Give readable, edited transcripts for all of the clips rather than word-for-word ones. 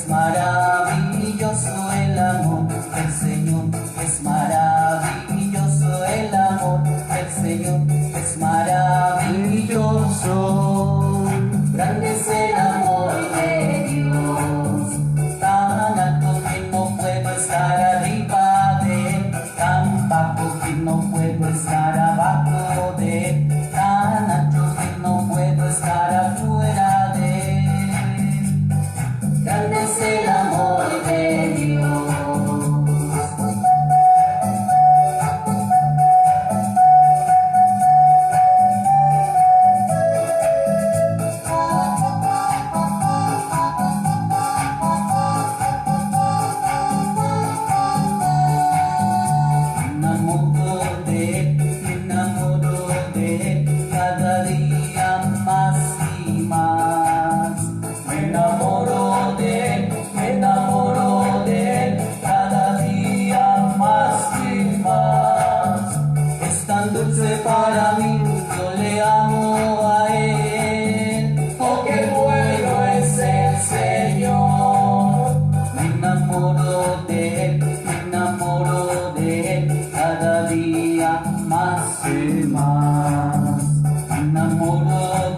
maravilloso el amor del Señor, es maravilloso el amor del Señor, es maravilloso. Grande es el amor de Dios, tan alto que no puedo estar arriba de él, tan bajo que no puedo estar abajo de él, tan ancho que no puedo estar afuera de él. Grande es el amor de Dios. Para mí, yo le amo a él, oh qué bueno es el Señor. Me enamoro de él, cada día más y más. Me enamoro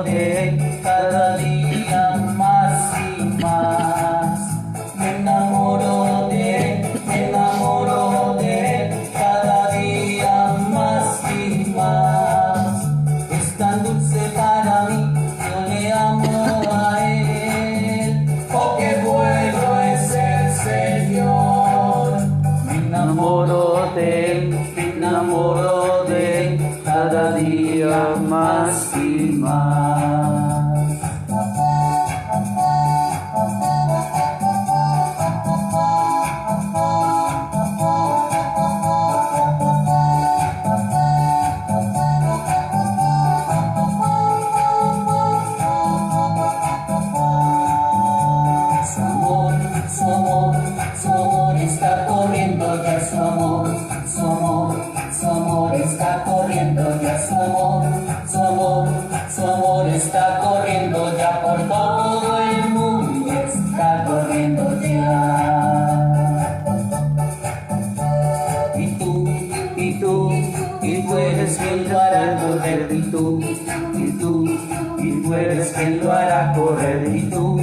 de él, cada día más y más. Me enamoro de él, cada día más y más. Es tan dulce para mí, yo le amo a él, oh qué bueno es el Señor. Me enamoro de él, cada día más y más. Su amor está corriendo ya, su amor está corriendo ya, su amor está corriendo ya por todo el mundo, está corriendo ya. Y tú eres quien lo hará correr, y tú eres quien lo hará correr, y tú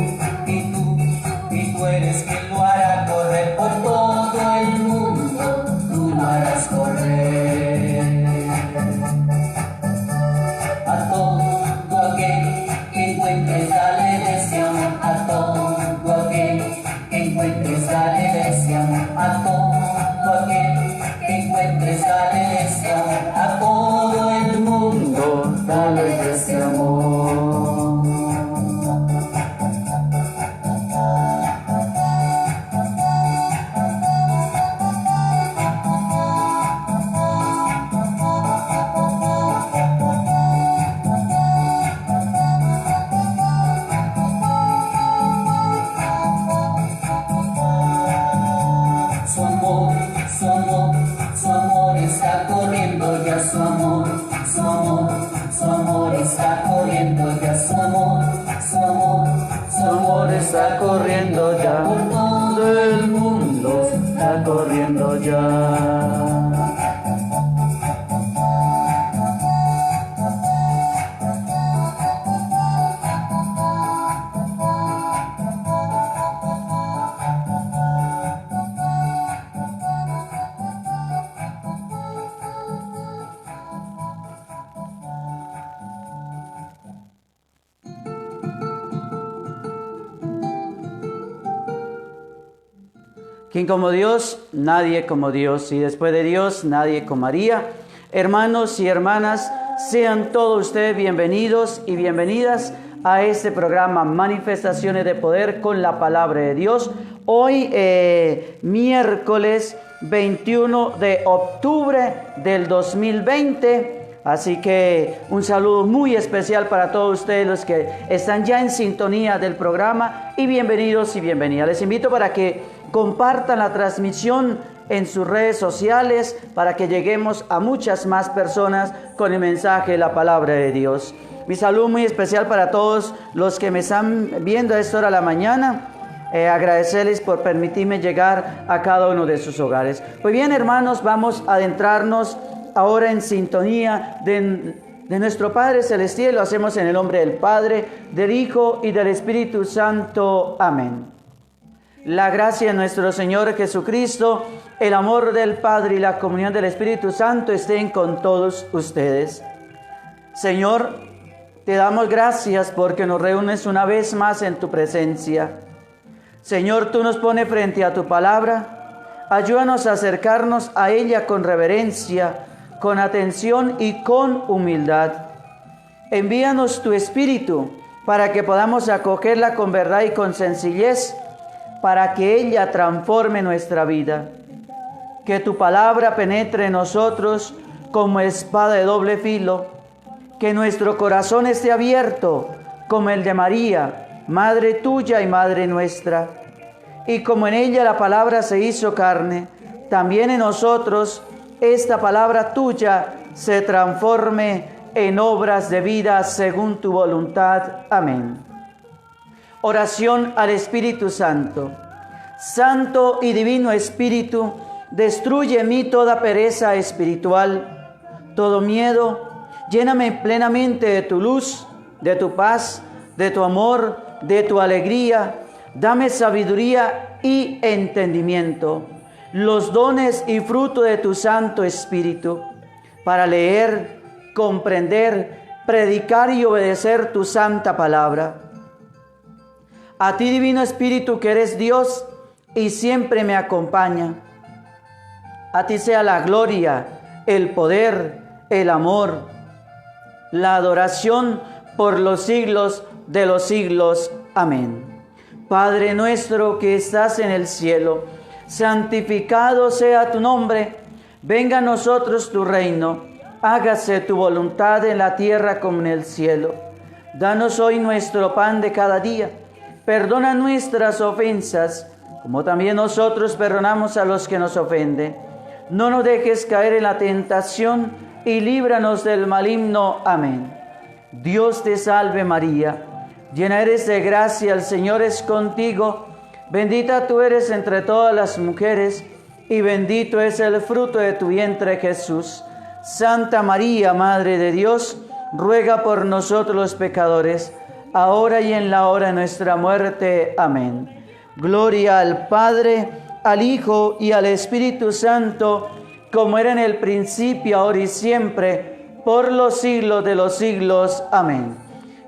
eres quien lo hará correr por todo el mundo, tú lo harás correr. A todo aquel que encuentres, dale de ese amor, a todo aquel que encuentres, dale de ese amor, a todo aquel que encuentres, dale de ese amor, a todo el mundo, dale de ese amor. Su amor está corriendo ya, su amor está corriendo ya, su amor está corriendo ya, por todo el mundo está corriendo ya. ¿Quién como Dios? Nadie como Dios. Y después de Dios, nadie como María. Hermanos y hermanas, sean todos ustedes bienvenidos y bienvenidas a este programa Manifestaciones de Poder con la Palabra de Dios. Hoy, miércoles 21 de octubre del 2020. Así que un saludo muy especial para todos ustedes los que están ya en sintonía del programa y bienvenidos y bienvenidas. Les invito para que compartan la transmisión en sus redes sociales para que lleguemos a muchas más personas con el mensaje de la palabra de Dios. Mi saludo muy especial para todos los que me están viendo a esta hora de la mañana. Agradecerles por permitirme llegar a cada uno de sus hogares. Pues bien, hermanos, vamos a adentrarnos ahora en sintonía de nuestro Padre Celestial. Lo hacemos en el nombre del Padre, del Hijo y del Espíritu Santo. Amén. La gracia de nuestro Señor Jesucristo, el amor del Padre y la comunión del Espíritu Santo estén con todos ustedes. Señor, te damos gracias porque nos reúnes una vez más en tu presencia. Señor, tú nos pones frente a tu palabra. Ayúdanos a acercarnos a ella con reverencia, con atención y con humildad. Envíanos tu Espíritu para que podamos acogerla con verdad y con sencillez, para que ella transforme nuestra vida. Que tu palabra penetre en nosotros como espada de doble filo. Que nuestro corazón esté abierto como el de María, Madre tuya y Madre nuestra. Y como en ella la palabra se hizo carne, también en nosotros esta palabra tuya se transforme en obras de vida según tu voluntad. Amén. Oración al Espíritu Santo. Santo y divino Espíritu, destruye en mí toda pereza espiritual, todo miedo. Lléname plenamente de tu luz, de tu paz, de tu amor, de tu alegría. Dame sabiduría y entendimiento, los dones y fruto de tu Santo Espíritu, para leer, comprender, predicar y obedecer tu santa palabra. A ti, Divino Espíritu, que eres Dios y siempre me acompaña. A ti sea la gloria, el poder, el amor, la adoración por los siglos de los siglos. Amén. Padre nuestro que estás en el cielo, santificado sea tu nombre. Venga a nosotros tu reino. Hágase tu voluntad en la tierra como en el cielo. Danos hoy nuestro pan de cada día. Perdona nuestras ofensas, como también nosotros perdonamos a los que nos ofenden. No nos dejes caer en la tentación y líbranos del maligno. Amén. Dios te salve María, llena eres de gracia, el Señor es contigo. Bendita tú eres entre todas las mujeres, y bendito es el fruto de tu vientre, Jesús. Santa María, Madre de Dios, ruega por nosotros los pecadores, ahora y en la hora de nuestra muerte. Amén. Gloria al Padre, al Hijo y al Espíritu Santo, como era en el principio, ahora y siempre, por los siglos de los siglos. Amén.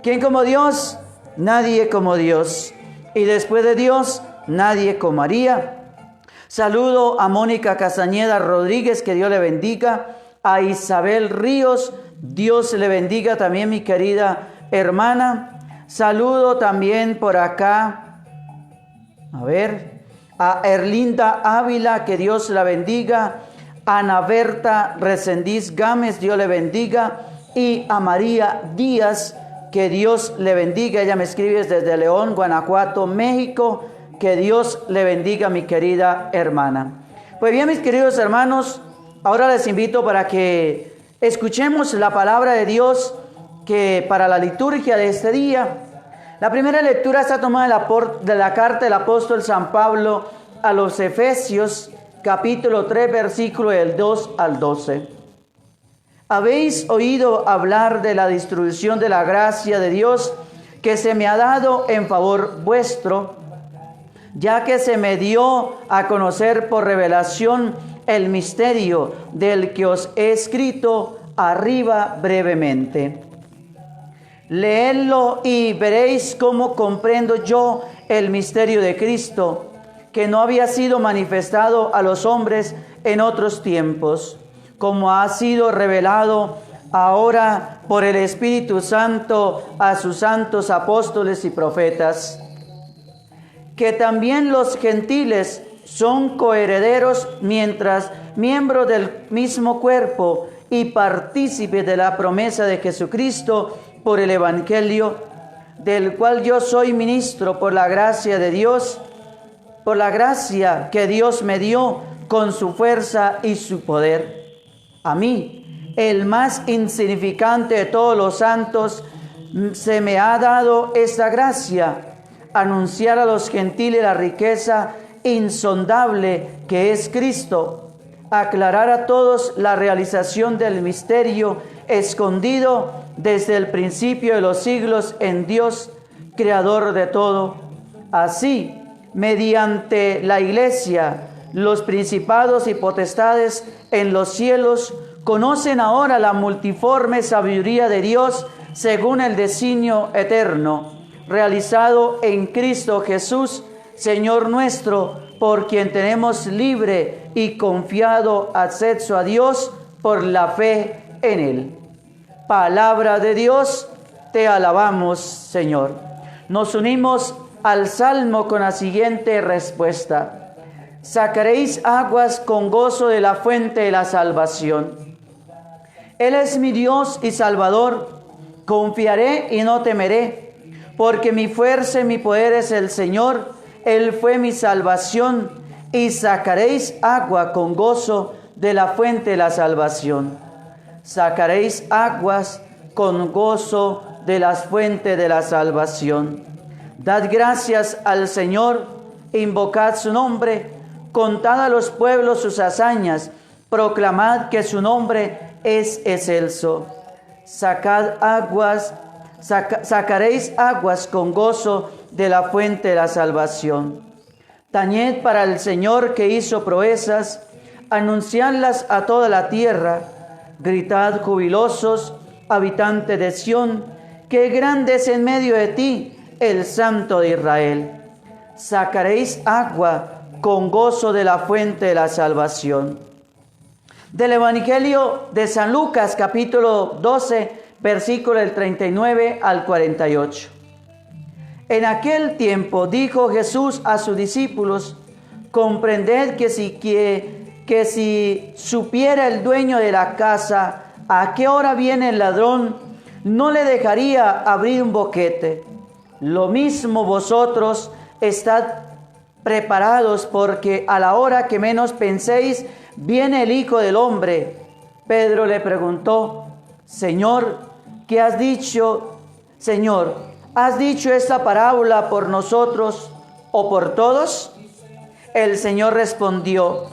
¿Quién como Dios? Nadie como Dios. Y después de Dios, nadie como María. Saludo a Mónica Castañeda Rodríguez, que Dios le bendiga. A Isabel Ríos, Dios le bendiga también, mi querida hermana. Saludo también por acá, a Erlinda Ávila, que Dios la bendiga. Ana Berta Resendiz Gámez, Dios le bendiga. Y a María Díaz, que Dios le bendiga. Ella me escribe desde León, Guanajuato, México. Que Dios le bendiga, mi querida hermana. Pues bien, mis queridos hermanos, ahora les invito para que escuchemos la palabra de Dios que para la liturgia de este día. La primera lectura está tomada de la carta del apóstol San Pablo a los Efesios, capítulo 3, versículo del 2 al 12. Habéis oído hablar de la distribución de la gracia de Dios que se me ha dado en favor vuestro, ya que se me dio a conocer por revelación el misterio del que os he escrito arriba brevemente. Leedlo y veréis cómo comprendo yo el misterio de Cristo, que no había sido manifestado a los hombres en otros tiempos, como ha sido revelado ahora por el Espíritu Santo a sus santos apóstoles y profetas, que también los gentiles son coherederos mientras miembros del mismo cuerpo y partícipes de la promesa de Jesucristo por el Evangelio, del cual yo soy ministro por la gracia de Dios, por la gracia que Dios me dio con su fuerza y su poder. A mí, el más insignificante de todos los santos, se me ha dado esta gracia, anunciar a los gentiles la riqueza insondable que es Cristo, aclarar a todos la realización del misterio escondido desde el principio de los siglos en Dios, creador de todo. Así, mediante la Iglesia, los principados y potestades en los cielos conocen ahora la multiforme sabiduría de Dios según el designio eterno, realizado en Cristo Jesús, Señor nuestro, por quien tenemos libre y confiado acceso a Dios por la fe en Él. Palabra de Dios, te alabamos, Señor. Nos unimos al Salmo con la siguiente respuesta: sacaréis aguas con gozo de la fuente de la salvación. Él es mi Dios y Salvador, confiaré y no temeré, porque mi fuerza y mi poder es el Señor, Él fue mi salvación, y sacaréis agua con gozo de la fuente de la salvación. Sacaréis aguas con gozo de las fuentes de la salvación. Dad gracias al Señor, invocad su nombre, contad a los pueblos sus hazañas, proclamad que su nombre es excelso. Sacaréis aguas con gozo de la fuente de la salvación. Tañed para el Señor que hizo proezas, anunciadlas a toda la tierra. Gritad jubilosos, habitantes de Sión, que grande es en medio de ti el Santo de Israel. Sacaréis agua con gozo de la fuente de la salvación. Del Evangelio de San Lucas, capítulo 12, versículo del 39 al 48. En aquel tiempo dijo Jesús a sus discípulos: comprended que si supiera el dueño de la casa a qué hora viene el ladrón, no le dejaría abrir un boquete. Lo mismo vosotros, estad preparados, porque a la hora que menos penséis, viene el Hijo del Hombre. Pedro le preguntó: Señor, ¿qué has dicho? Señor, ¿has dicho esta parábola por nosotros o por todos? El Señor respondió: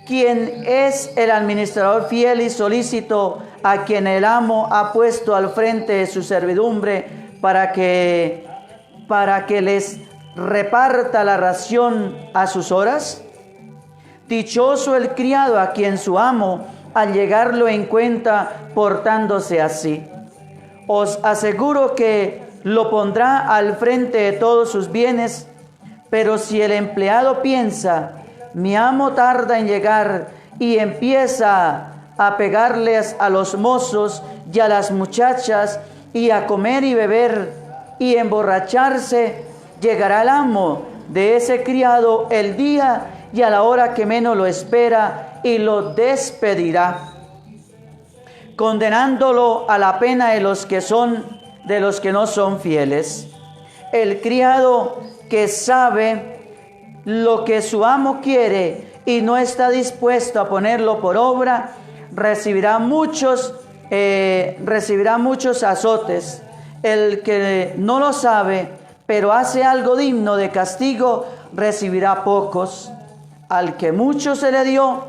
¿quién es el administrador fiel y solícito a quien el amo ha puesto al frente de su servidumbre para que les reparta la ración a sus horas? Dichoso el criado a quien su amo al llegar lo encuentra portándose así. Os aseguro que lo pondrá al frente de todos sus bienes. Pero si el empleado piensa: mi amo tarda en llegar, y empieza a pegarles a los mozos y a las muchachas, y a comer y beber y emborracharse, llegará el amo de ese criado el día y a la hora que menos lo espera, y lo despedirá, condenándolo a la pena de los que no son fieles. El criado que sabe lo que su amo quiere y no está dispuesto a ponerlo por obra, recibirá muchos azotes. El que no lo sabe, pero hace algo digno de castigo, recibirá pocos. Al que mucho se le dio,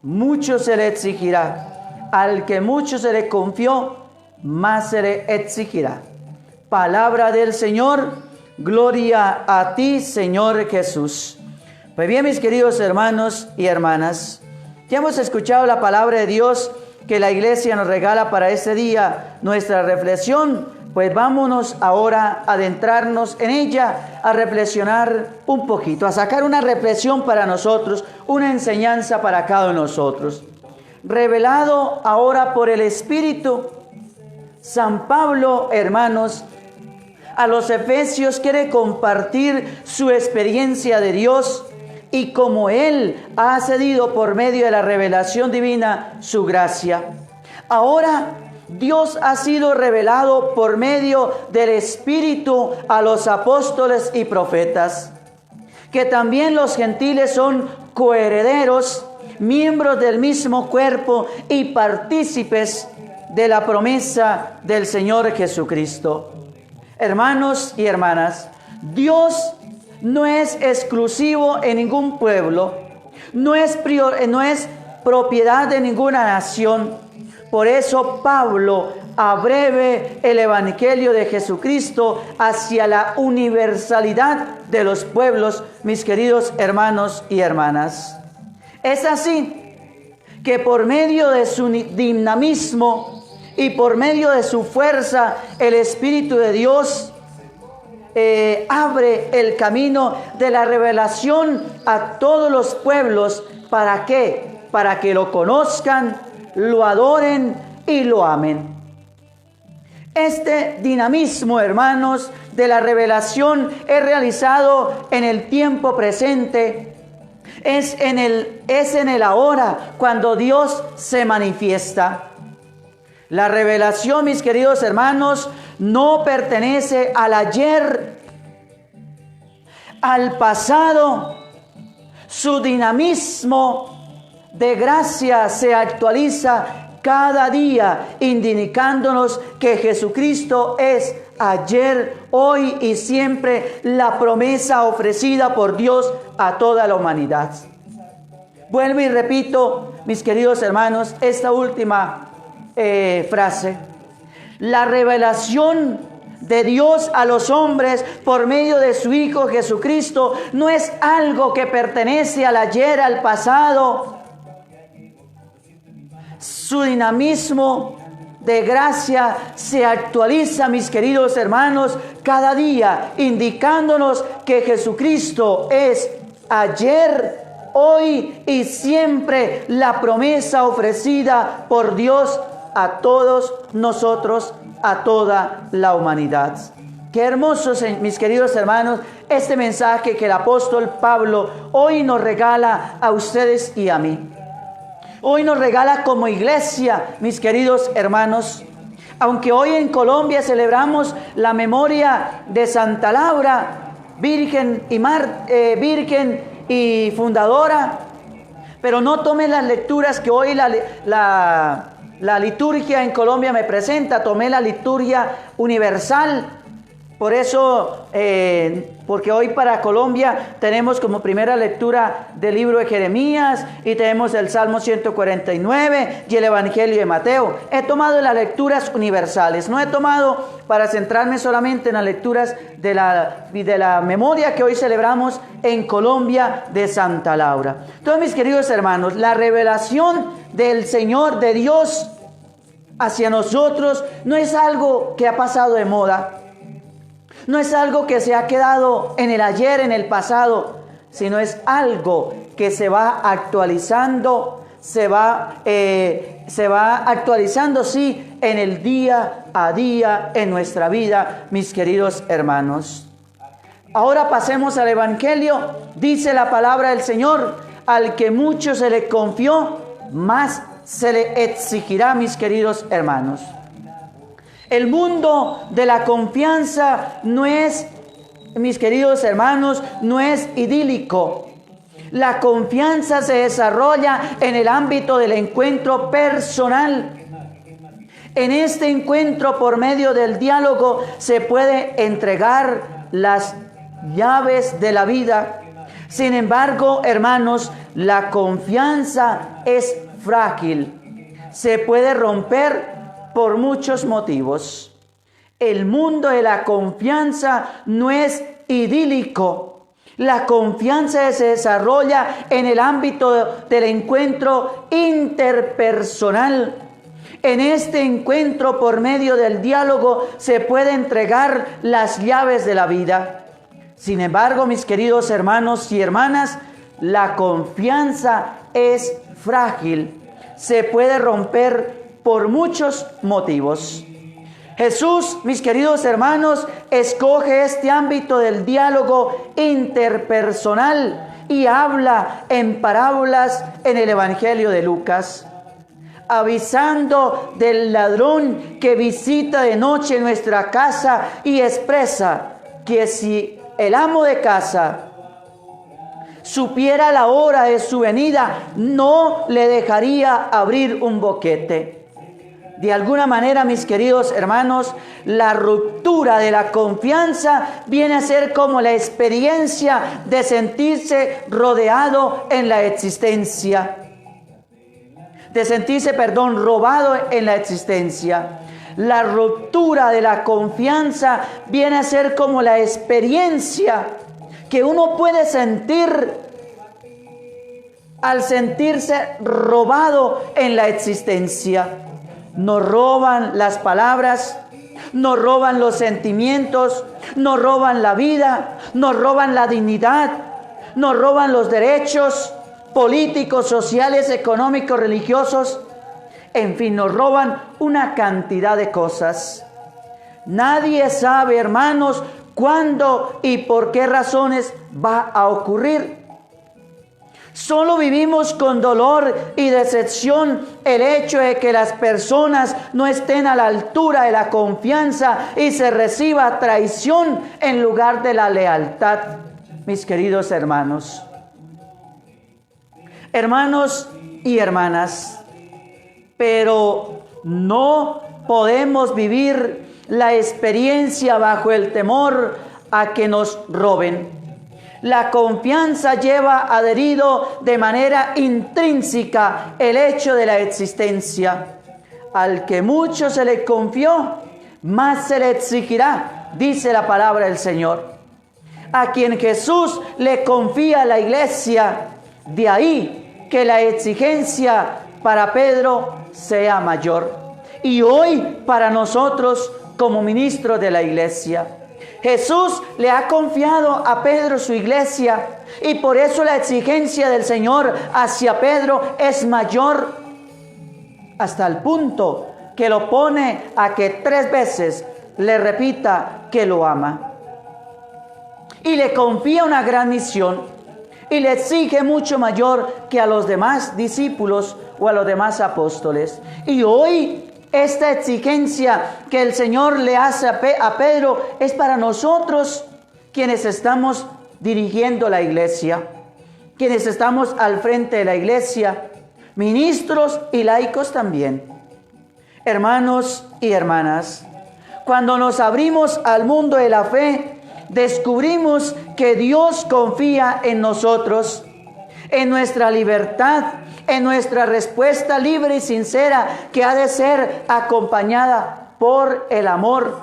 mucho se le exigirá. Al que mucho se le confió, más se le exigirá. Palabra del Señor, gloria a ti, Señor Jesús. Pues bien, mis queridos hermanos y hermanas, ya hemos escuchado la palabra de Dios que la Iglesia nos regala para este día, nuestra reflexión. Pues vámonos ahora a adentrarnos en ella, a reflexionar un poquito, a sacar una reflexión para nosotros, una enseñanza para cada uno de nosotros. Revelado ahora por el Espíritu, San Pablo, hermanos, a los Efesios quiere compartir su experiencia de Dios y cómo Él ha cedido por medio de la revelación divina su gracia. Ahora Dios ha sido revelado por medio del Espíritu a los apóstoles y profetas, que también los gentiles son coherederos, miembros del mismo cuerpo y partícipes de la promesa del Señor Jesucristo. Hermanos y hermanas, Dios no es exclusivo en ningún pueblo, no es propiedad de ninguna nación. Por eso Pablo abreve el Evangelio de Jesucristo hacia la universalidad de los pueblos, mis queridos hermanos y hermanas. Es así que por medio de su dinamismo y por medio de su fuerza, el Espíritu de Dios abre el camino de la revelación a todos los pueblos. ¿Para qué? Para que lo conozcan, lo adoren y lo amen. Este dinamismo, hermanos, de la revelación es realizado en el tiempo presente. Es en el ahora cuando Dios se manifiesta. La revelación, mis queridos hermanos, no pertenece al ayer, al pasado. Su dinamismo de gracia se actualiza cada día, indicándonos que Jesucristo es ayer, hoy y siempre la promesa ofrecida por Dios a toda la humanidad. Vuelvo y repito, mis queridos hermanos, esta última frase. La revelación de Dios a los hombres por medio de su Hijo Jesucristo no es algo que pertenece al ayer, al pasado. Su dinamismo de gracia se actualiza, mis queridos hermanos, cada día, indicándonos que Jesucristo es ayer, hoy y siempre la promesa ofrecida por Dios a todos nosotros, a toda la humanidad. Qué hermoso, mis queridos hermanos, este mensaje que el apóstol Pablo hoy nos regala a ustedes y a mí. Hoy nos regala como iglesia, mis queridos hermanos. Aunque hoy en Colombia celebramos la memoria de Santa Laura, virgen y fundadora, pero no tomen las lecturas que hoy la liturgia en Colombia me presenta. Tomé la liturgia universal. Por eso, porque hoy para Colombia tenemos como primera lectura del libro de Jeremías y tenemos el Salmo 149 y el Evangelio de Mateo. He tomado las lecturas universales, no he tomado para centrarme solamente en las lecturas de la memoria que hoy celebramos en Colombia de Santa Laura. Entonces, mis queridos hermanos, la revelación del Señor, de Dios hacia nosotros, no es algo que ha pasado de moda. No es algo que se ha quedado en el ayer, en el pasado, sino es algo que se va actualizando, se va actualizando, sí, en el día a día, en nuestra vida, mis queridos hermanos. Ahora pasemos al Evangelio. Dice la palabra del Señor: al que mucho se le confió, más se le exigirá, mis queridos hermanos. El mundo de la confianza no es, mis queridos hermanos, no es idílico. La confianza se desarrolla en el ámbito del encuentro personal. En este encuentro, por medio del diálogo, se puede entregar las llaves de la vida. Sin embargo, hermanos, la confianza es frágil. Se puede romper por muchos motivos. El mundo de la confianza no es idílico. La confianza se desarrolla en el ámbito del encuentro interpersonal. En este encuentro, por medio del diálogo, se puede entregar las llaves de la vida. Sin embargo, mis queridos hermanos y hermanas, la confianza es frágil. Se puede romper por muchos motivos. Jesús, mis queridos hermanos, escoge este ámbito del diálogo interpersonal y habla en parábolas en el Evangelio de Lucas, avisando del ladrón que visita de noche nuestra casa y expresa que si el amo de casa supiera la hora de su venida, no le dejaría abrir un boquete. De alguna manera, mis queridos hermanos, la ruptura de la confianza viene a ser como la experiencia de sentirse rodeado en la existencia. De sentirse, robado en la existencia. La ruptura de la confianza viene a ser como la experiencia que uno puede sentir al sentirse robado en la existencia. Nos roban las palabras, nos roban los sentimientos, nos roban la vida, nos roban la dignidad, nos roban los derechos políticos, sociales, económicos, religiosos. En fin, nos roban una cantidad de cosas. Nadie sabe, hermanos, cuándo y por qué razones va a ocurrir. Solo vivimos con dolor y decepción el hecho de que las personas no estén a la altura de la confianza y se reciba traición en lugar de la lealtad, mis queridos hermanos. Hermanos y hermanas, pero no podemos vivir la experiencia bajo el temor a que nos roben. La confianza lleva adherido de manera intrínseca el hecho de la existencia. Al que mucho se le confió, más se le exigirá, dice la palabra del Señor. A quien Jesús le confía la iglesia, de ahí que la exigencia para Pedro sea mayor. Y hoy para nosotros como ministros de la iglesia. Jesús le ha confiado a Pedro su iglesia y por eso la exigencia del Señor hacia Pedro es mayor, hasta el punto que lo pone a que 3 veces le repita que lo ama. Y le confía una gran misión y le exige mucho mayor que a los demás discípulos o a los demás apóstoles. Y hoy esta exigencia que el Señor le hace a Pedro es para nosotros quienes estamos dirigiendo la iglesia, quienes estamos al frente de la iglesia, ministros y laicos también. Hermanos y hermanas, cuando nos abrimos al mundo de la fe, descubrimos que Dios confía en nosotros, en nuestra libertad, en nuestra respuesta libre y sincera, que ha de ser acompañada por el amor.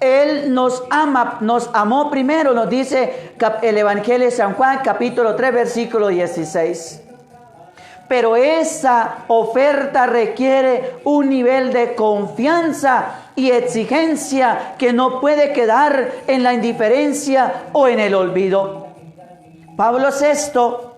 Él nos ama, nos amó primero, nos dice el Evangelio de San Juan, capítulo 3, versículo 16. Pero esa oferta requiere un nivel de confianza y exigencia que no puede quedar en la indiferencia o en el olvido. Pablo VI,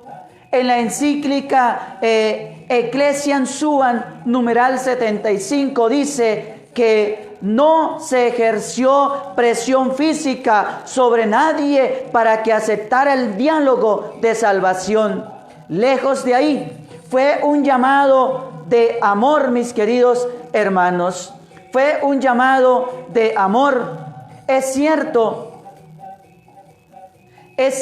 en la encíclica Ecclesiam Suam, numeral 75, dice que no se ejerció presión física sobre nadie para que aceptara el diálogo de salvación. Lejos de ahí, fue un llamado de amor, mis queridos hermanos. Fue un llamado de amor. Es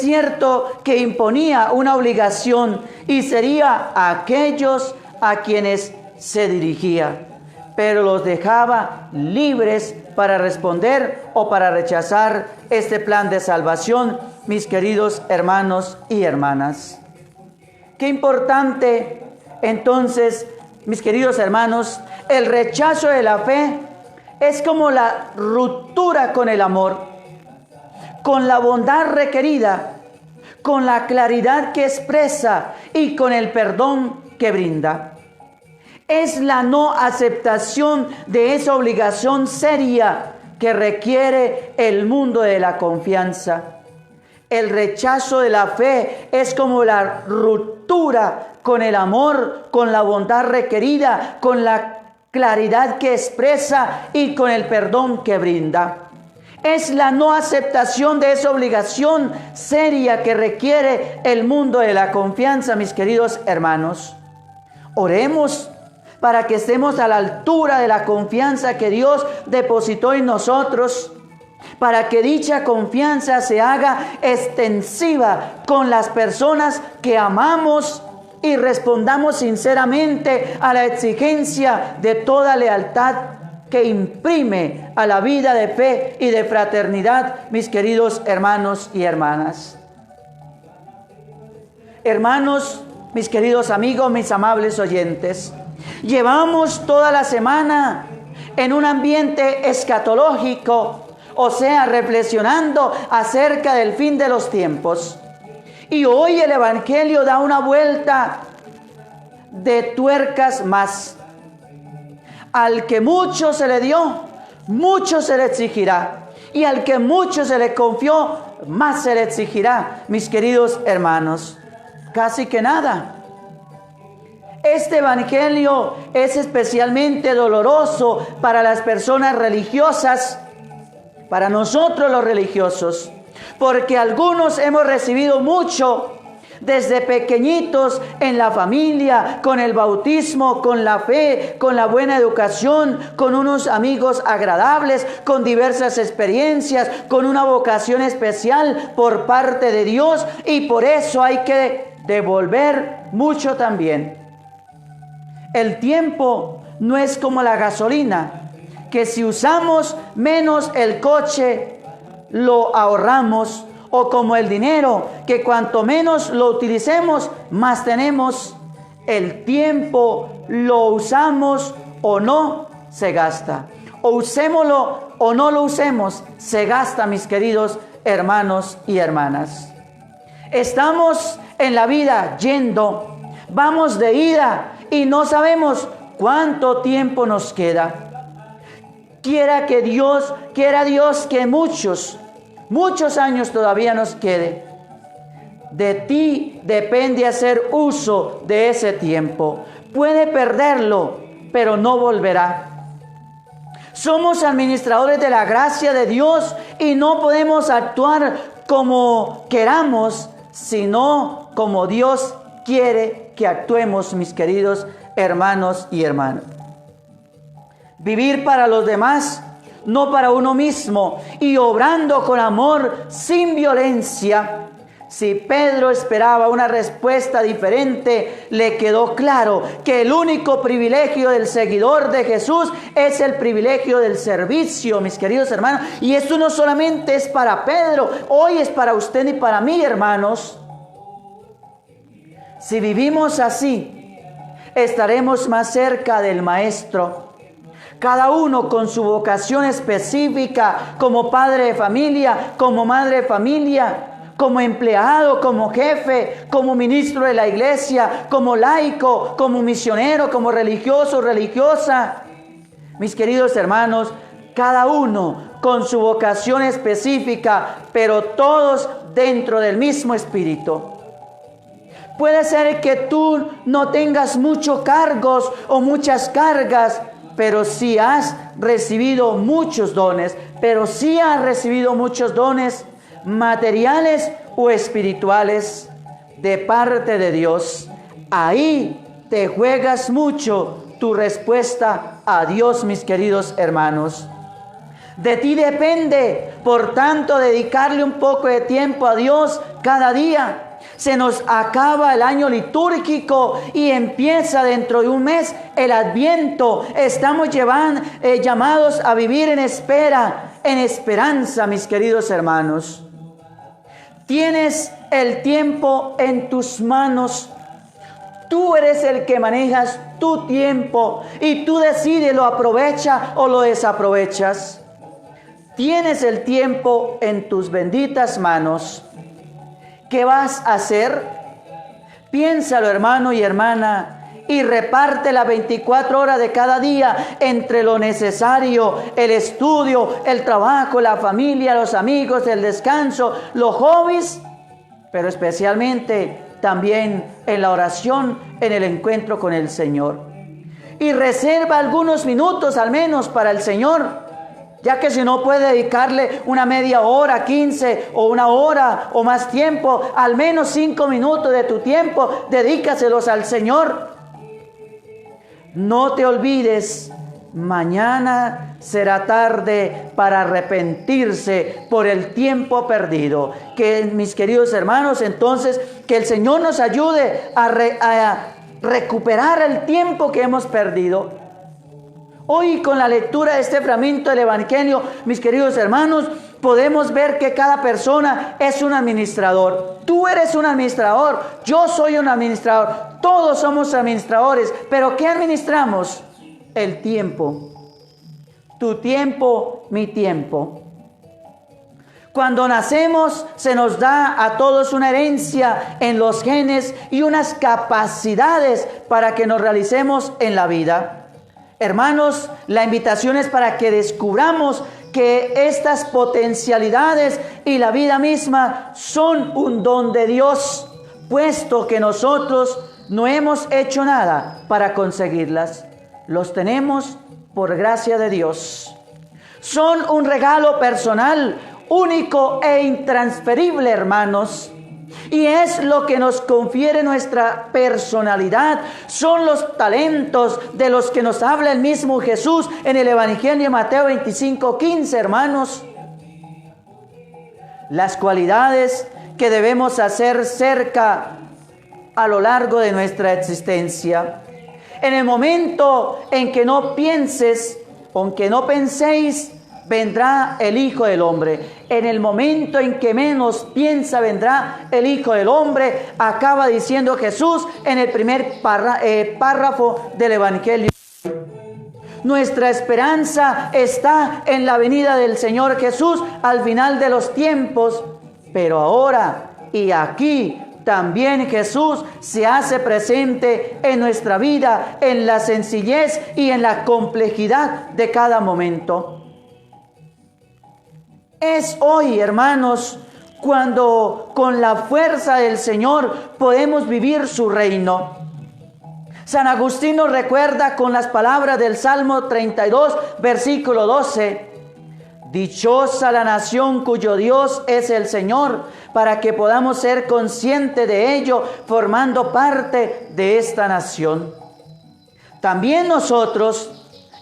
cierto que imponía una obligación y sería a aquellos a quienes se dirigía, pero los dejaba libres para responder o para rechazar este plan de salvación, mis queridos hermanos y hermanas. Qué importante, entonces, mis queridos hermanos, el rechazo de la fe es como la ruptura con el amor, con la bondad requerida, con la claridad que expresa y con el perdón que brinda. Es la no aceptación de esa obligación seria que requiere el mundo de la confianza. El rechazo de la fe es como la ruptura con el amor, con la bondad requerida, con la claridad que expresa y con el perdón que brinda. Es la no aceptación de esa obligación seria que requiere el mundo de la confianza, mis queridos hermanos. Oremos para que estemos a la altura de la confianza que Dios depositó en nosotros, para que dicha confianza se haga extensiva con las personas que amamos y respondamos sinceramente a la exigencia de toda lealtad que imprime a la vida de fe y de fraternidad, mis queridos hermanos y hermanas. Hermanos, mis queridos amigos, mis amables oyentes, llevamos toda la semana en un ambiente escatológico, o sea, reflexionando acerca del fin de los tiempos. Y hoy el Evangelio da una vuelta de tuercas más. Al que mucho se le dio, mucho se le exigirá. Y al que mucho se le confió, más se le exigirá, mis queridos hermanos. Casi que nada. Este Evangelio es especialmente doloroso para las personas religiosas, para nosotros los religiosos, porque algunos hemos recibido mucho desde pequeñitos en la familia, con el bautismo, con la fe, con la buena educación, con unos amigos agradables, con diversas experiencias, con una vocación especial por parte de Dios, y por eso hay que devolver mucho también. El tiempo no es como la gasolina, que si usamos menos el coche, lo ahorramos, o como el dinero, que cuanto menos lo utilicemos, más tenemos. El tiempo lo usamos o no, se gasta. O usémoslo o no lo usemos, se gasta, mis queridos hermanos y hermanas. Estamos en la vida yendo, vamos de ida y no sabemos cuánto tiempo nos queda. Quiera Dios que muchos años todavía nos quede. De ti depende hacer uso de ese tiempo. Puede perderlo, pero no volverá. Somos administradores de la gracia de Dios y no podemos actuar como queramos, sino como Dios quiere que actuemos, mis queridos hermanos y hermanas. Vivir para los demás, no para uno mismo, y obrando con amor, sin violencia. Si Pedro esperaba una respuesta diferente, le quedó claro que el único privilegio del seguidor de Jesús es el privilegio del servicio, mis queridos hermanos. Y esto no solamente es para Pedro, hoy es para usted y para mí, hermanos. Si vivimos así, estaremos más cerca del Maestro. Cada uno con su vocación específica, como padre de familia, como madre de familia, como empleado, como jefe, como ministro de la iglesia, como laico, como misionero, como religioso, religiosa. Mis queridos hermanos, cada uno con su vocación específica, pero todos dentro del mismo espíritu. Puede ser que tú no tengas muchos cargos o muchas cargas, pero sí has recibido muchos dones, materiales o espirituales de parte de Dios. Ahí te juegas mucho tu respuesta a Dios, mis queridos hermanos. De ti depende, por tanto, dedicarle un poco de tiempo a Dios cada día. Se nos acaba el año litúrgico y empieza dentro de un mes el Adviento. Estamos llamados a vivir en espera, en esperanza, mis queridos hermanos. Tienes el tiempo en tus manos. Tú eres el que manejas tu tiempo y tú decides lo aprovechas o lo desaprovechas. Tienes el tiempo en tus benditas manos. ¿Qué vas a hacer? Piénsalo, hermano y hermana, y reparte las 24 horas de cada día entre lo necesario, el estudio, el trabajo, la familia, los amigos, el descanso, los hobbies, pero especialmente también en la oración, en el encuentro con el Señor. Y reserva algunos minutos al menos para el Señor. Ya que si no puede dedicarle una media hora, 15 o una hora o más tiempo, al menos 5 minutos de tu tiempo, dedícaselos al Señor. No te olvides mañana será tarde para arrepentirse por el tiempo perdido. Que mis queridos hermanos, entonces, que el Señor nos ayude a recuperar el tiempo que hemos perdido. Hoy, con la lectura de este fragmento del Evangelio, mis queridos hermanos, podemos ver que cada persona es un administrador. Tú eres un administrador, yo soy un administrador, todos somos administradores. ¿Pero qué administramos? El tiempo. Tu tiempo, mi tiempo. Cuando nacemos se nos da a todos una herencia en los genes y unas capacidades para que nos realicemos en la vida. Hermanos, la invitación es para que descubramos que estas potencialidades y la vida misma son un don de Dios, puesto que nosotros no hemos hecho nada para conseguirlas. Los tenemos por gracia de Dios. Son un regalo personal, único e intransferible, hermanos. Y es lo que nos confiere nuestra personalidad. Son los talentos de los que nos habla el mismo Jesús en el Evangelio de Mateo 25:15, hermanos. Las cualidades que debemos hacer cerca a lo largo de nuestra existencia. En el momento en que no pienses, aunque no penséis, vendrá el Hijo del Hombre. En el momento en que menos piensa, vendrá el Hijo del Hombre. Acaba diciendo Jesús en el primer párrafo del Evangelio. Nuestra esperanza está en la venida del Señor Jesús al final de los tiempos. Pero ahora y aquí también Jesús se hace presente en nuestra vida, en la sencillez y en la complejidad de cada momento. Es hoy, hermanos, cuando con la fuerza del Señor podemos vivir su reino. San Agustín nos recuerda con las palabras del Salmo 32, versículo 12. Dichosa la nación cuyo Dios es el Señor, para que podamos ser conscientes de ello, formando parte de esta nación. También nosotros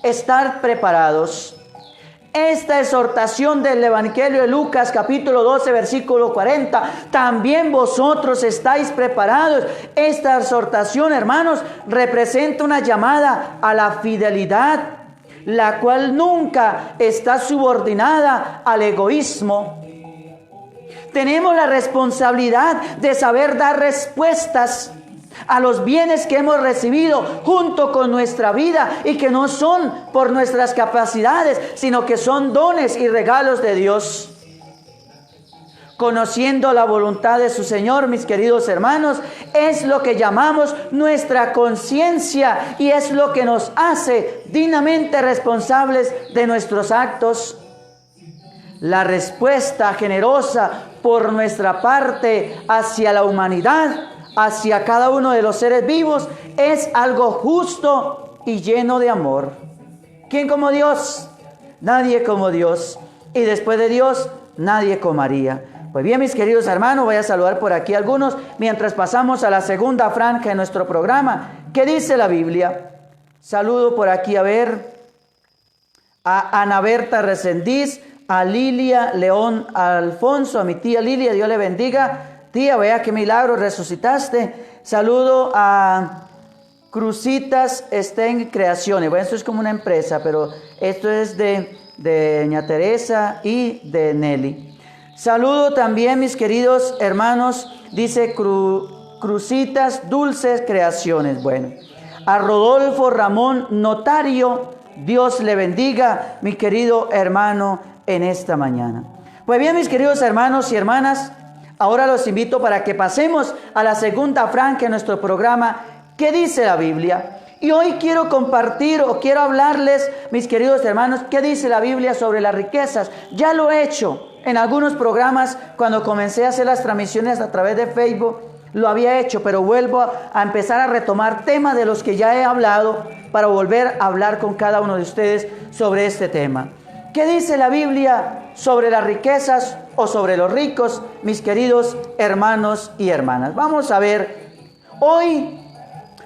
estar preparados. Esta exhortación del Evangelio de Lucas, capítulo 12, versículo 40. También vosotros estáis preparados. Esta exhortación, hermanos, representa una llamada a la fidelidad, la cual nunca está subordinada al egoísmo. Tenemos la responsabilidad de saber dar respuestas a los bienes que hemos recibido junto con nuestra vida y que no son por nuestras capacidades, sino que son dones y regalos de Dios. Conociendo la voluntad de su Señor, mis queridos hermanos, es lo que llamamos nuestra conciencia y es lo que nos hace dignamente responsables de nuestros actos. La respuesta generosa por nuestra parte hacia la humanidad, hacia cada uno de los seres vivos, es algo justo y lleno de amor. ¿Quién como Dios? Nadie como Dios. Y después de Dios, nadie como María. Pues bien, mis queridos hermanos, voy a saludar por aquí a algunos mientras pasamos a la segunda franja de nuestro programa. ¿Qué dice la Biblia? Saludo por aquí a Ana Berta Resendiz, a Lilia León Alfonso, a mi tía Lilia, Dios le bendiga. Tía, vea qué milagro, resucitaste. Saludo a Crucitas Estén Creaciones. Bueno, esto es como una empresa, pero esto es de doña Teresa y de Nelly. Saludo también, mis queridos hermanos, dice Crucitas Dulces Creaciones. Bueno, a Rodolfo Ramón Notario, Dios le bendiga, mi querido hermano, en esta mañana. Pues bien, mis queridos hermanos y hermanas, ahora los invito para que pasemos a la segunda franja de nuestro programa. ¿Qué dice la Biblia? Y hoy quiero compartir o quiero hablarles, mis queridos hermanos, qué dice la Biblia sobre las riquezas. Ya lo he hecho en algunos programas cuando comencé a hacer las transmisiones a través de Facebook. Lo había hecho, pero vuelvo a empezar a retomar temas de los que ya he hablado para volver a hablar con cada uno de ustedes sobre este tema. ¿Qué dice la Biblia sobre las riquezas o sobre los ricos, mis queridos hermanos y hermanas? Vamos a ver. Hoy,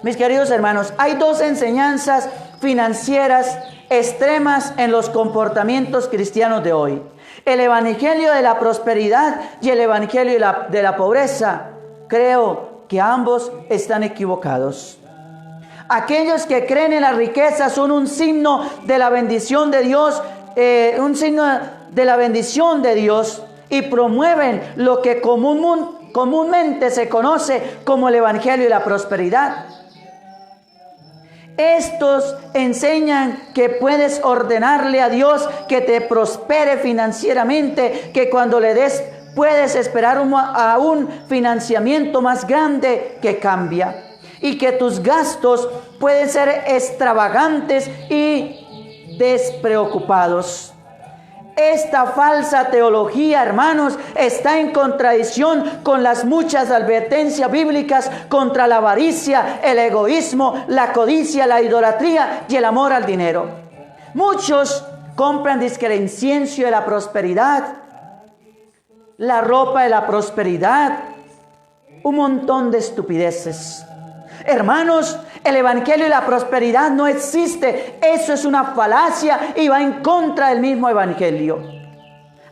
mis queridos hermanos, hay dos enseñanzas financieras extremas en los comportamientos cristianos de hoy. El evangelio de la prosperidad y el evangelio de la pobreza, creo que ambos están equivocados. Aquellos que creen en la riqueza son un signo de la bendición de Dios, y promueven lo que comúnmente se conoce como el evangelio de la prosperidad. Estos enseñan que puedes ordenarle a Dios que te prospere financieramente, que cuando le des puedes esperar a un financiamiento más grande que cambia, y que tus gastos pueden ser extravagantes y despreocupados. Esta falsa teología, hermanos, está en contradicción con las muchas advertencias bíblicas contra la avaricia, el egoísmo, la codicia, la idolatría y el amor al dinero. Muchos compran el incienso de la prosperidad, la ropa de la prosperidad, un montón de estupideces. Hermanos, el evangelio de la prosperidad no existe. Eso es una falacia y va en contra del mismo evangelio.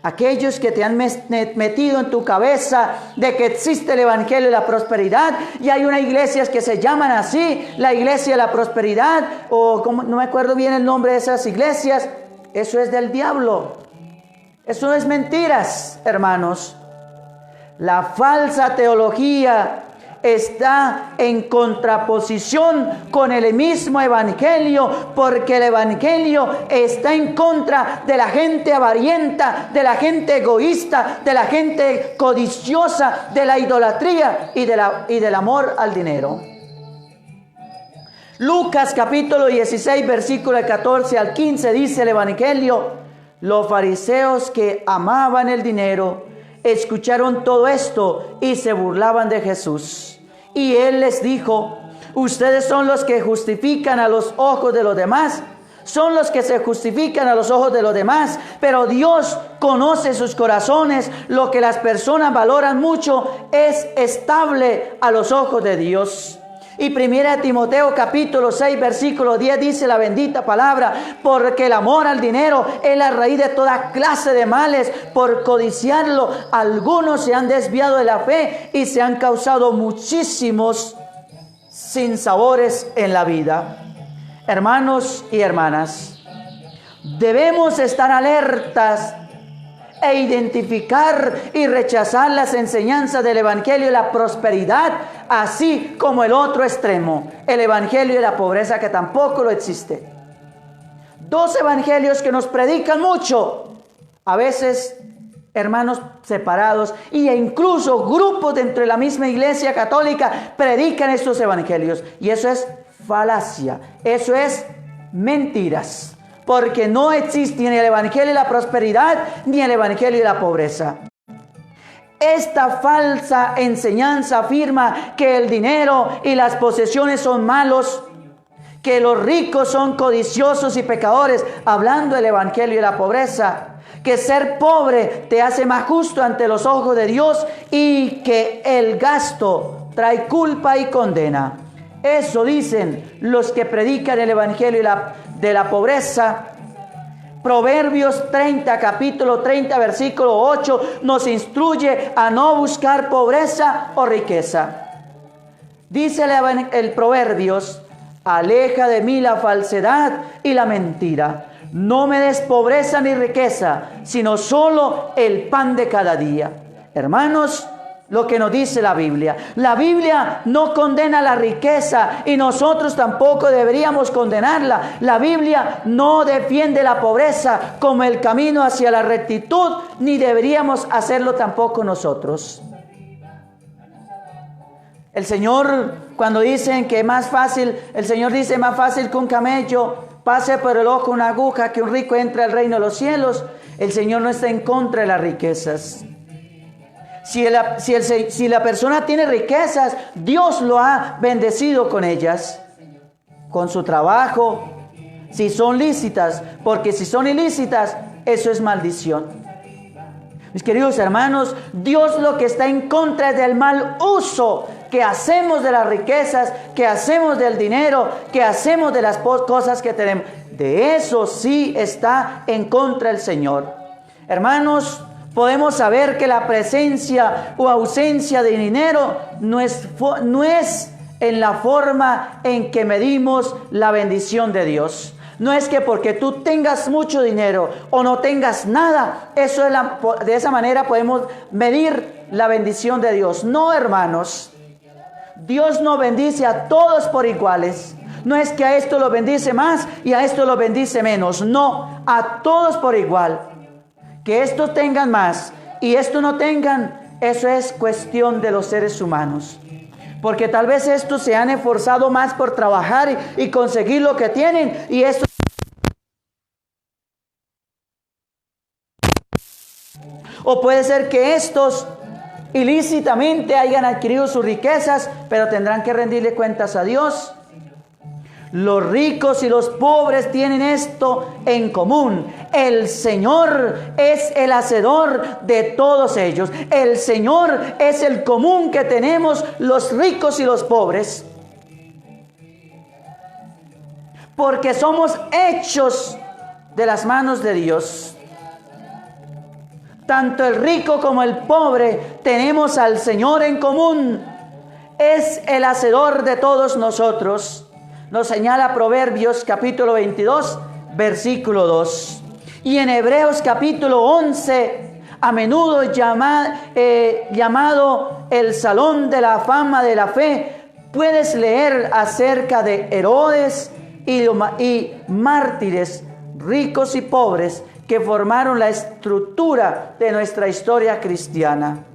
Aquellos que te han metido en tu cabeza de que existe el evangelio de la prosperidad, y hay unas iglesias que se llaman así, la iglesia de la prosperidad, no me acuerdo bien el nombre de esas iglesias, eso es del diablo. Eso es mentiras, hermanos. La falsa teología está en contraposición con el mismo evangelio, porque el evangelio está en contra de la gente avarienta, de la gente egoísta, de la gente codiciosa, de la idolatría y del amor al dinero. Lucas capítulo 16 versículo 14 al 15 dice el evangelio: los fariseos que amaban el dinero escucharon todo esto y se burlaban de Jesús. Y él les dijo: ustedes son los que justifican a los ojos de los demás, son los que se justifican a los ojos de los demás, pero Dios conoce sus corazones. Lo que las personas valoran mucho es estable a los ojos de Dios. Y 1 Timoteo capítulo 6 versículo 10 dice la bendita palabra: porque el amor al dinero es la raíz de toda clase de males. Por codiciarlo, algunos se han desviado de la fe y se han causado muchísimos sinsabores en la vida. Hermanos y hermanas, debemos estar alertas e identificar y rechazar las enseñanzas del evangelio de la prosperidad, así como el otro extremo, el evangelio de la pobreza, que tampoco lo existe. Dos evangelios que nos predican mucho, a veces hermanos separados, e incluso grupos dentro de la misma iglesia católica predican estos evangelios, y eso es falacia, eso es mentiras. Porque no existe ni el evangelio de la prosperidad ni el evangelio de la pobreza. Esta falsa enseñanza afirma que el dinero y las posesiones son malos, que los ricos son codiciosos y pecadores, hablando del evangelio de la pobreza, que ser pobre te hace más justo ante los ojos de Dios y que el gasto trae culpa y condena. Eso dicen los que predican el evangelio de la pobreza. Proverbios 30, capítulo 30, versículo 8, nos instruye a no buscar pobreza o riqueza. Dice el Proverbios: aleja de mí la falsedad y la mentira. No me des pobreza ni riqueza, sino solo el pan de cada día. Hermanos, lo que nos dice la Biblia. La Biblia no condena la riqueza y nosotros tampoco deberíamos condenarla. La Biblia no defiende la pobreza como el camino hacia la rectitud, ni deberíamos hacerlo tampoco nosotros. El Señor, cuando dicen que es más fácil, el Señor dice: más fácil que un camello pase por el ojo una aguja que un rico entre al reino de los cielos. El Señor no está en contra de las riquezas. Si la persona tiene riquezas, Dios lo ha bendecido con ellas, con su trabajo, si son lícitas, porque si son ilícitas, eso es maldición. Mis queridos hermanos, Dios lo que está en contra es del mal uso que hacemos de las riquezas, que hacemos del dinero, que hacemos de las cosas que tenemos. de eso sí está en contra el Señor. Hermanos, podemos saber que la presencia o ausencia de dinero no es en la forma en que medimos la bendición de Dios. No es que porque tú tengas mucho dinero o no tengas nada, de esa manera podemos medir la bendición de Dios. No, hermanos. Dios no bendice a todos por iguales. No es que a esto lo bendice más y a esto lo bendice menos. No, a todos por igual. Que estos tengan más y estos no tengan, eso es cuestión de los seres humanos. Porque tal vez estos se han esforzado más por trabajar y conseguir lo que tienen, y estos... O puede ser que estos ilícitamente hayan adquirido sus riquezas, pero tendrán que rendirle cuentas a Dios. Los ricos y los pobres tienen esto en común. El Señor es el hacedor de todos ellos. El Señor es el común que tenemos los ricos y los pobres. Porque somos hechos de las manos de Dios. Tanto el rico como el pobre tenemos al Señor en común. Es el hacedor de todos nosotros. Nos señala Proverbios capítulo 22, versículo 2. Y en Hebreos capítulo 11, a menudo llamado el Salón de la Fama de la Fe, puedes leer acerca de Herodes y mártires, ricos y pobres, que formaron la estructura de nuestra historia cristiana.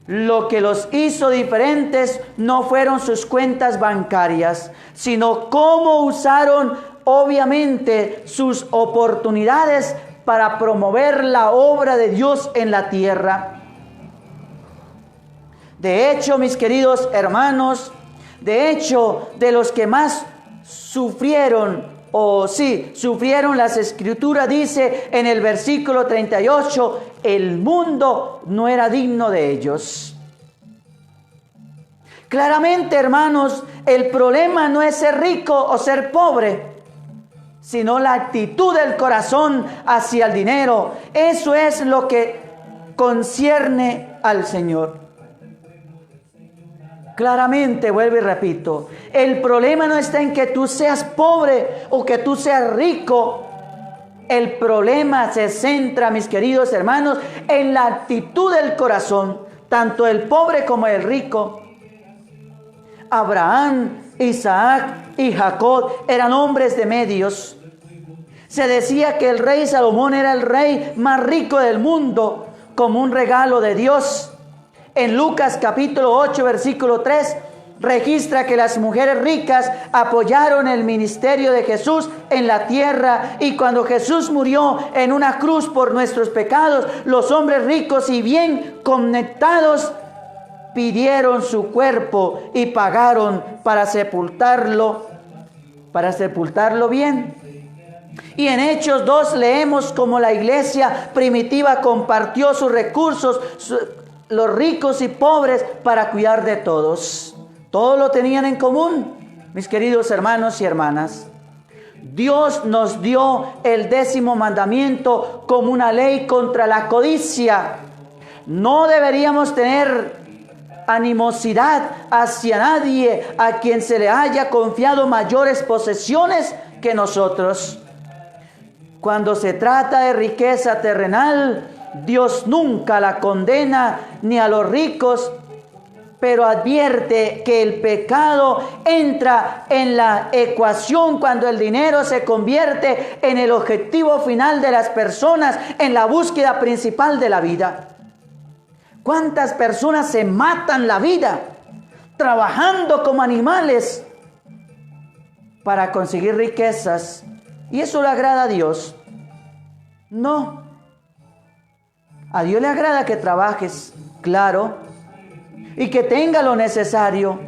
Lo que los hizo diferentes no fueron sus cuentas bancarias, sino cómo usaron obviamente sus oportunidades para promover la obra de Dios en la tierra. De hecho, mis queridos hermanos, de los que más sufrieron las Escrituras, dice en el versículo 38, el mundo no era digno de ellos. Claramente, hermanos, el problema no es ser rico o ser pobre, sino la actitud del corazón hacia el dinero. Eso es lo que concierne al Señor. Claramente, vuelvo y repito, el problema no está en que tú seas pobre o que tú seas rico. El problema se centra, mis queridos hermanos, en la actitud del corazón, tanto el pobre como el rico. Abraham, Isaac y Jacob eran hombres de medios. Se decía que el rey Salomón era el rey más rico del mundo, como un regalo de Dios. En Lucas capítulo 8, versículo 3, registra que las mujeres ricas apoyaron el ministerio de Jesús en la tierra, y cuando Jesús murió en una cruz por nuestros pecados, los hombres ricos y bien conectados pidieron su cuerpo y pagaron para sepultarlo bien. Y en Hechos 2 leemos cómo la iglesia primitiva compartió sus recursos, los ricos y pobres, para cuidar de todos. Todo lo tenían en común, mis queridos hermanos y hermanas. Dios nos dio el 10º mandamiento como una ley contra la codicia. No deberíamos tener animosidad hacia nadie a quien se le haya confiado mayores posesiones que nosotros. Cuando se trata de riqueza terrenal, Dios nunca la condena ni a los ricos, pero advierte que el pecado entra en la ecuación cuando el dinero se convierte en el objetivo final de las personas, en la búsqueda principal de la vida. ¿Cuántas personas se matan la vida trabajando como animales para conseguir riquezas? ¿Y eso le agrada a Dios? No. A Dios le agrada que trabajes, claro, y que tenga lo necesario.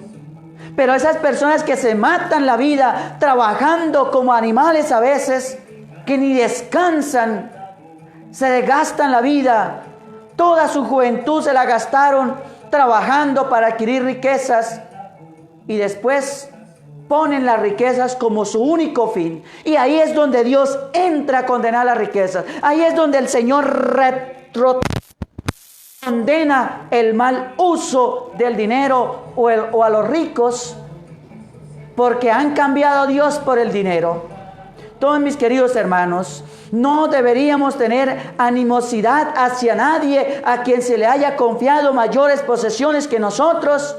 Pero esas personas que se matan la vida trabajando como animales a veces, que ni descansan, se desgastan la vida, toda su juventud se la gastaron trabajando para adquirir riquezas, y después ponen las riquezas como su único fin. Y ahí es donde Dios entra a condenar las riquezas. Ahí es donde el Señor condena el mal uso del dinero o a los ricos, porque han cambiado a Dios por el dinero. Todos mis queridos hermanos, no deberíamos tener animosidad hacia nadie a quien se le haya confiado mayores posesiones que nosotros.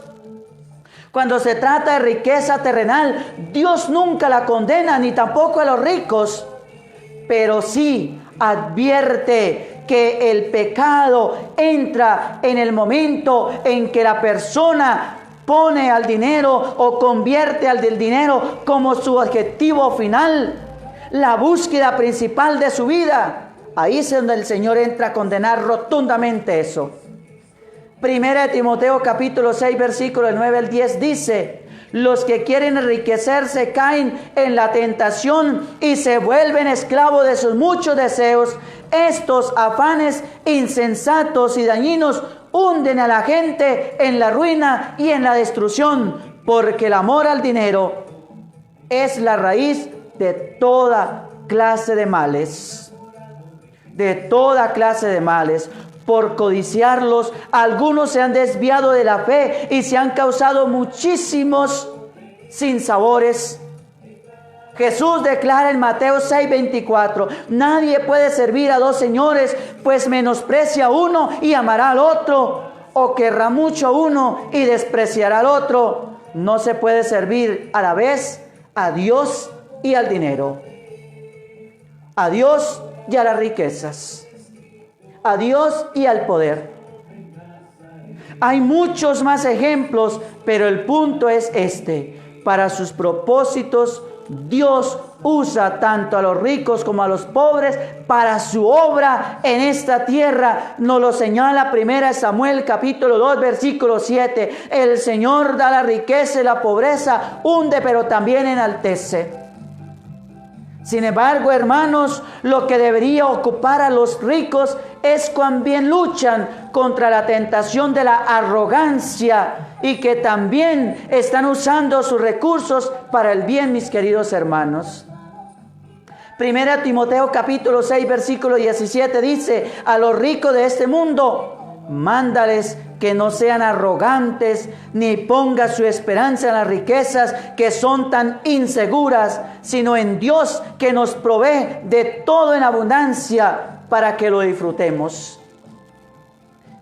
Cuando se trata de riqueza terrenal, Dios nunca la condena, ni tampoco a los ricos, pero sí advierte que el pecado entra en el momento en que la persona pone al dinero o convierte al del dinero como su objetivo final, la búsqueda principal de su vida. Ahí es donde el Señor entra a condenar rotundamente eso. Primera de Timoteo capítulo 6 versículo 9 al 10 dice: los que quieren enriquecerse caen en la tentación y se vuelven esclavos de sus muchos deseos. Estos afanes insensatos y dañinos hunden a la gente en la ruina y en la destrucción, porque el amor al dinero es la raíz de toda clase de males. De toda clase de males. Por codiciarlos, algunos se han desviado de la fe y se han causado muchísimos sinsabores. Jesús declara en Mateo 6:24: nadie puede servir a dos señores, pues menosprecia a uno y amará al otro, o querrá mucho a uno y despreciará al otro. No se puede servir a la vez a Dios y al dinero, a Dios y a las riquezas, a Dios y al poder. Hay muchos más ejemplos, pero el punto es este: para sus propósitos, Dios usa tanto a los ricos como a los pobres para su obra en esta tierra. Nos lo señala 1 Samuel capítulo 2 versículo 7. El Señor da la riqueza y la pobreza, hunde pero también enaltece. Sin embargo, hermanos, lo que debería ocupar a los ricos es cuán bien luchan contra la tentación de la arrogancia y que también están usando sus recursos para el bien, mis queridos hermanos. Primera Timoteo capítulo 6 versículo 17 dice: a los ricos de este mundo, mándales que no sean arrogantes, ni ponga su esperanza en las riquezas que son tan inseguras, sino en Dios, que nos provee de todo en abundancia para que lo disfrutemos.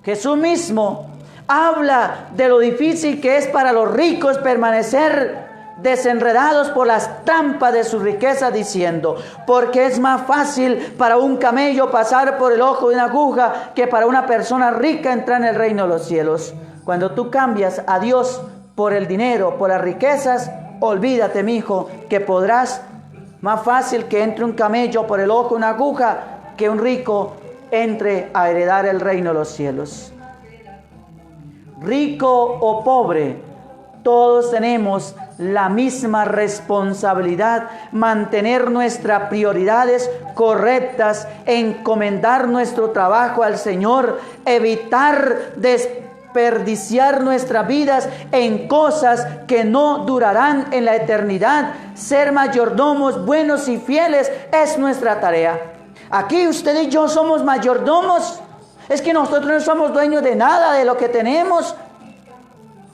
Jesús mismo habla de lo difícil que es para los ricos permanecer desenredados por las trampas de su riqueza, diciendo: porque es más fácil para un camello pasar por el ojo de una aguja que para una persona rica entrar en el reino de los cielos. Cuando tú cambias a Dios por el dinero, por las riquezas, olvídate, mi hijo, que podrás más fácil que entre un camello por el ojo de una aguja que un rico entre a heredar el reino de los cielos. Rico o pobre, todos tenemos la misma responsabilidad: mantener nuestras prioridades correctas, encomendar nuestro trabajo al Señor, evitar desperdiciar nuestras vidas en cosas que no durarán en la eternidad. Ser mayordomos buenos y fieles es nuestra tarea. Aquí usted y yo somos mayordomos. Es que nosotros no somos dueños de nada de lo que tenemos.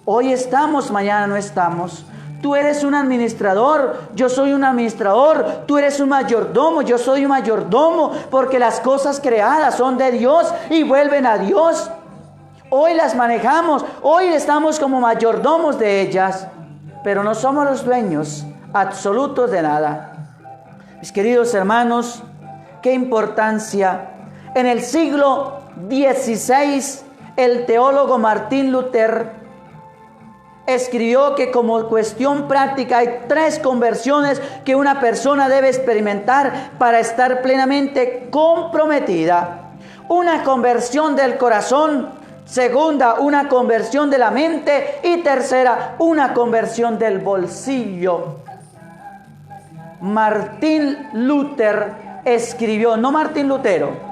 Hoy estamos, mañana no estamos. Tú eres un administrador, yo soy un administrador. Tú eres un mayordomo, yo soy un mayordomo, porque las cosas creadas son de Dios y vuelven a Dios. Hoy las manejamos, hoy estamos como mayordomos de ellas, pero no somos los dueños absolutos de nada. Mis queridos hermanos, qué importancia. En el siglo XVI, el teólogo Martín Lutero escribió que como cuestión práctica hay 3 conversiones que una persona debe experimentar para estar plenamente comprometida. Una conversión del corazón, segunda, una conversión de la mente, y tercera, una conversión del bolsillo. Martín Lutero escribió, no Martín Lutero,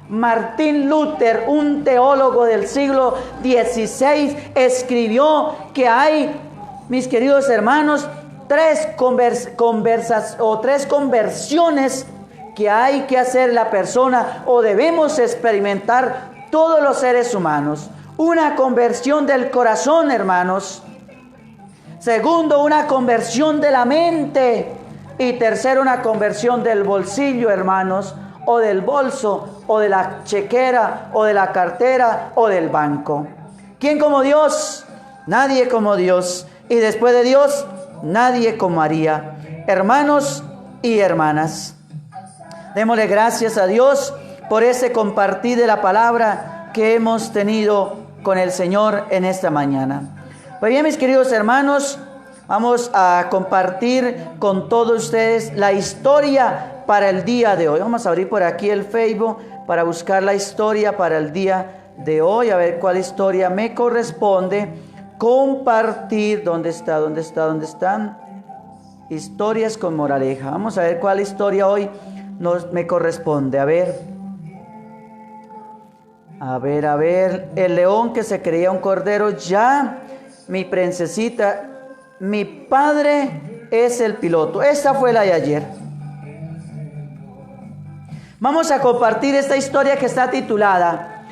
Martín Lutero, un teólogo del siglo XVI, escribió que hay, mis queridos hermanos, tres conversiones que hay que hacer la persona o debemos experimentar todos los seres humanos. Una conversión del corazón, hermanos. Segundo, una conversión de la mente. Y tercero, una conversión del bolsillo, hermanos, o del bolso, o de la chequera, o de la cartera, o del banco. ¿Quién como Dios? Nadie como Dios. Y después de Dios, nadie como María. Hermanos y hermanas, démosle gracias a Dios por ese compartir de la palabra que hemos tenido con el Señor en esta mañana. Pues bien, mis queridos hermanos, vamos a compartir con todos ustedes la historia para el día de hoy. Vamos a abrir por aquí el Facebook para buscar la historia para el día de hoy, a ver cuál historia me corresponde compartir. ¿Dónde están? Historias con moraleja. Vamos a ver cuál historia hoy me corresponde. A ver. El león que se creía un cordero. Ya, mi princesita, mi padre es el piloto. Esta fue la de ayer. Vamos a compartir esta historia que está titulada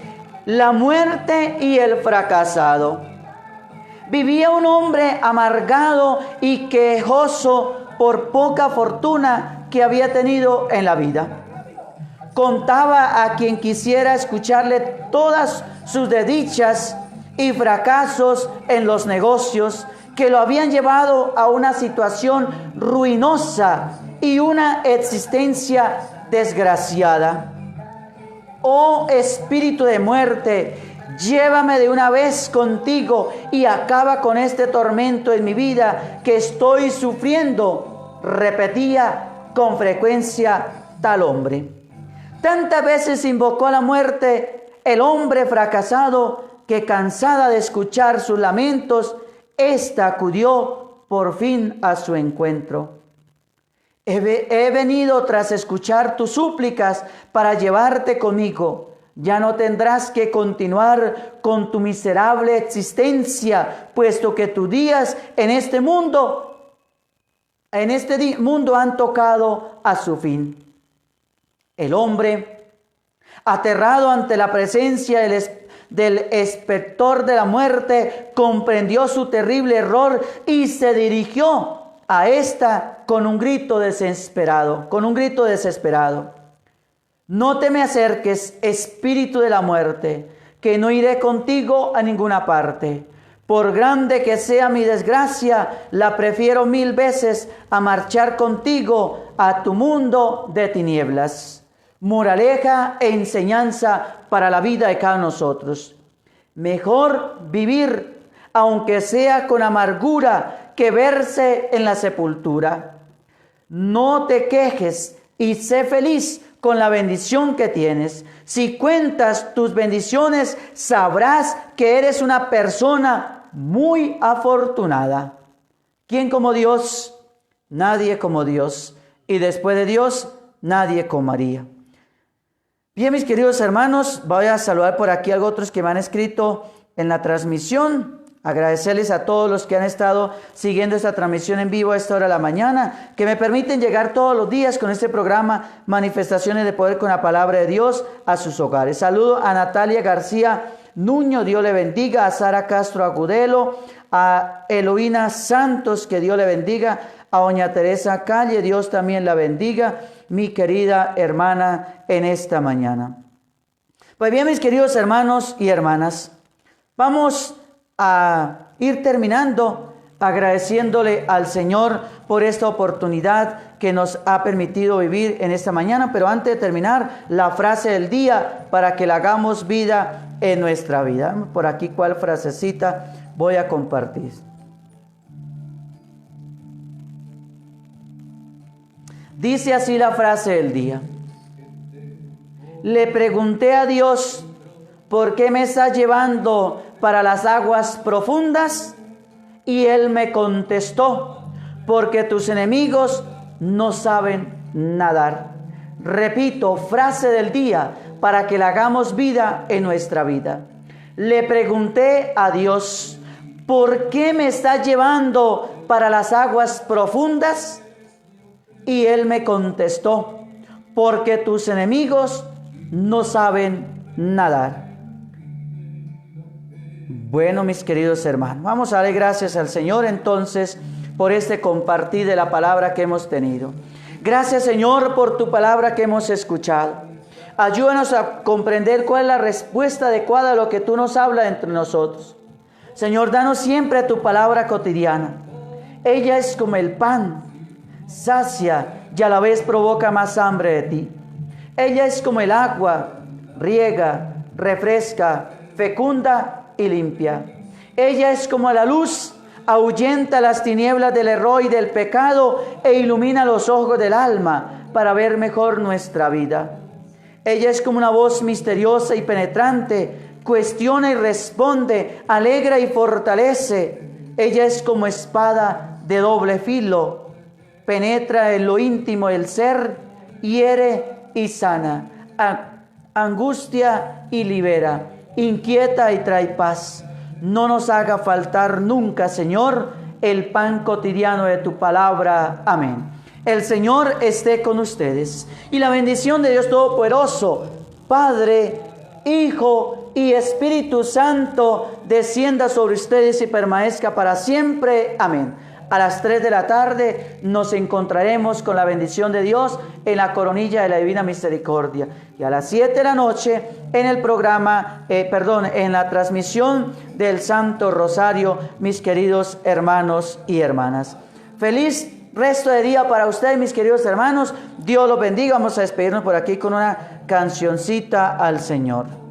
La muerte y el fracasado. Vivía un hombre amargado y quejoso por poca fortuna que había tenido en la vida. Contaba a quien quisiera escucharle todas sus desdichas y fracasos en los negocios que lo habían llevado a una situación ruinosa y una existencia desgraciada. Oh espíritu de muerte, llévame de una vez contigo y acaba con este tormento en mi vida que estoy sufriendo, repetía con frecuencia tal hombre. Tantas veces invocó a la muerte el hombre fracasado que, cansada de escuchar sus lamentos, ésta acudió por fin a su encuentro. He venido tras escuchar tus súplicas para llevarte conmigo. Ya no tendrás que continuar con tu miserable existencia, puesto que tus días en este mundo han tocado a su fin. El hombre, aterrado ante la presencia del espector de la muerte, comprendió su terrible error y se dirigió a esta con un grito desesperado. No te me acerques, espíritu de la muerte, que no iré contigo a ninguna parte. Por grande que sea mi desgracia, la prefiero 1000 veces a marchar contigo a tu mundo de tinieblas. Moraleja e enseñanza para la vida de cada nosotros. Mejor vivir, aunque sea con amargura, que verse en la sepultura. No te quejes y sé feliz con la bendición que tienes. Si cuentas tus bendiciones, sabrás que eres una persona muy afortunada. ¿Quién como Dios? Nadie como Dios. Y después de Dios, nadie como María. Bien, mis queridos hermanos, voy a saludar por aquí a otros que me han escrito en la transmisión. Agradecerles a todos los que han estado siguiendo esta transmisión en vivo a esta hora de la mañana, que me permiten llegar todos los días con este programa Manifestaciones de Poder con la Palabra de Dios a sus hogares. Saludo a Natalia García Nuño, Dios le bendiga, a Sara Castro Agudelo, a Eloína Santos, que Dios le bendiga, a doña Teresa Calle, Dios también la bendiga, mi querida hermana, en esta mañana. Pues bien, mis queridos hermanos y hermanas, vamos a ir terminando agradeciéndole al Señor por esta oportunidad que nos ha permitido vivir en esta mañana. Pero antes de terminar, la frase del día para que la hagamos vida en nuestra vida. Por aquí, ¿cuál frasecita voy a compartir? Dice así la frase del día. Le pregunté a Dios, ¿por qué me está llevando para las aguas profundas? Y Él me contestó, porque tus enemigos no saben nadar. Repito, frase del día para que la hagamos vida en nuestra vida. Le pregunté a Dios, ¿por qué me está llevando para las aguas profundas? Y él me contestó, porque tus enemigos no saben nadar. Bueno, mis queridos hermanos, vamos a darle gracias al Señor entonces por este compartir de la palabra que hemos tenido. Gracias, Señor, por tu palabra que hemos escuchado. Ayúdanos a comprender cuál es la respuesta adecuada a lo que tú nos hablas entre nosotros. Señor, danos siempre tu palabra cotidiana. Ella es como el pan, sacia y a la vez provoca más hambre de ti. Ella es como el agua, riega, refresca, fecunda y limpia. Ella es como la luz, ahuyenta las tinieblas del error y del pecado e ilumina los ojos del alma para ver mejor nuestra vida. Ella es como una voz misteriosa y penetrante, cuestiona y responde, alegra y fortalece. Ella es como espada de doble filo, penetra en lo íntimo del ser, hiere y sana, angustia y libera, inquieta y trae paz. No nos haga faltar nunca, Señor, el pan cotidiano de tu palabra. Amén. El Señor esté con ustedes. Y la bendición de Dios Todopoderoso, Padre, Hijo y Espíritu Santo, descienda sobre ustedes y permanezca para siempre. Amén. A las 3 de la tarde nos encontraremos con la bendición de Dios en la coronilla de la Divina Misericordia. Y a las 7 de la noche en el programa, en la transmisión del Santo Rosario, mis queridos hermanos y hermanas. Feliz resto de día para ustedes, mis queridos hermanos. Dios los bendiga. Vamos a despedirnos por aquí con una cancioncita al Señor.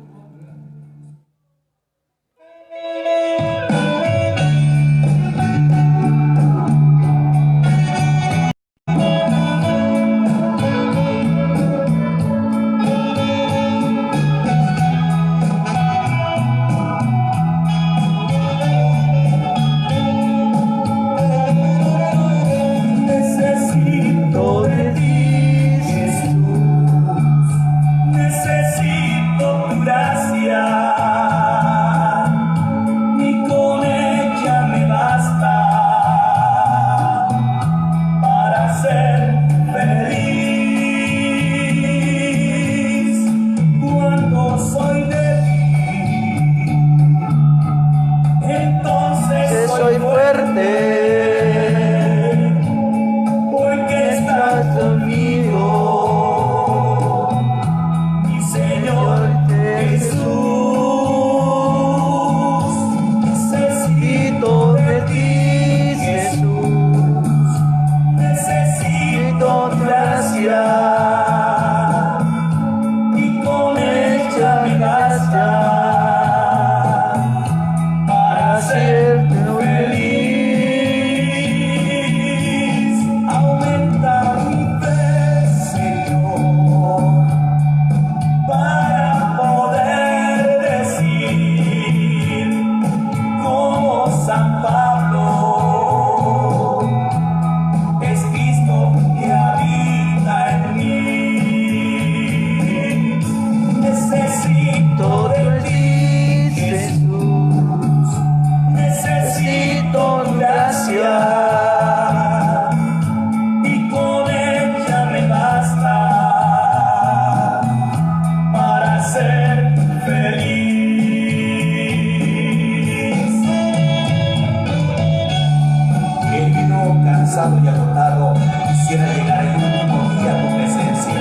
cansado y agotado, quisiera llegar el último día a tu presencia.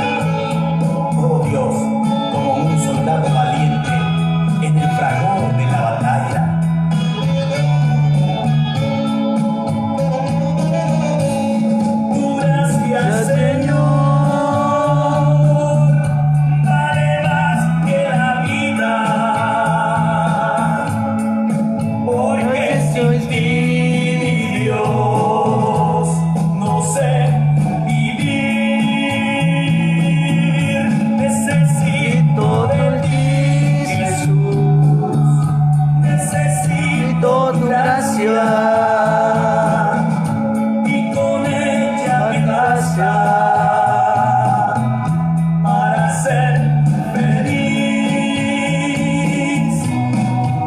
Oh Dios, como un soldado valiente en el fragor de la batalla. Tu gracia, Señor, vale más que la vida, porque sin ti y con ella me basta para ser feliz.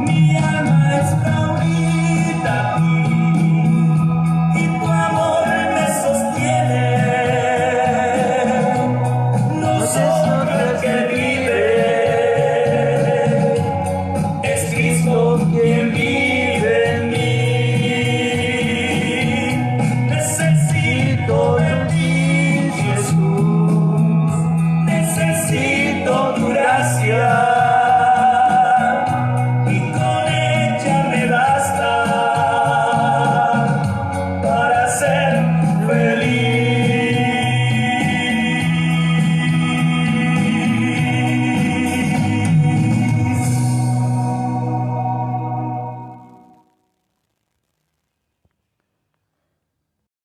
Mi alma está unida a ti y ser feliz.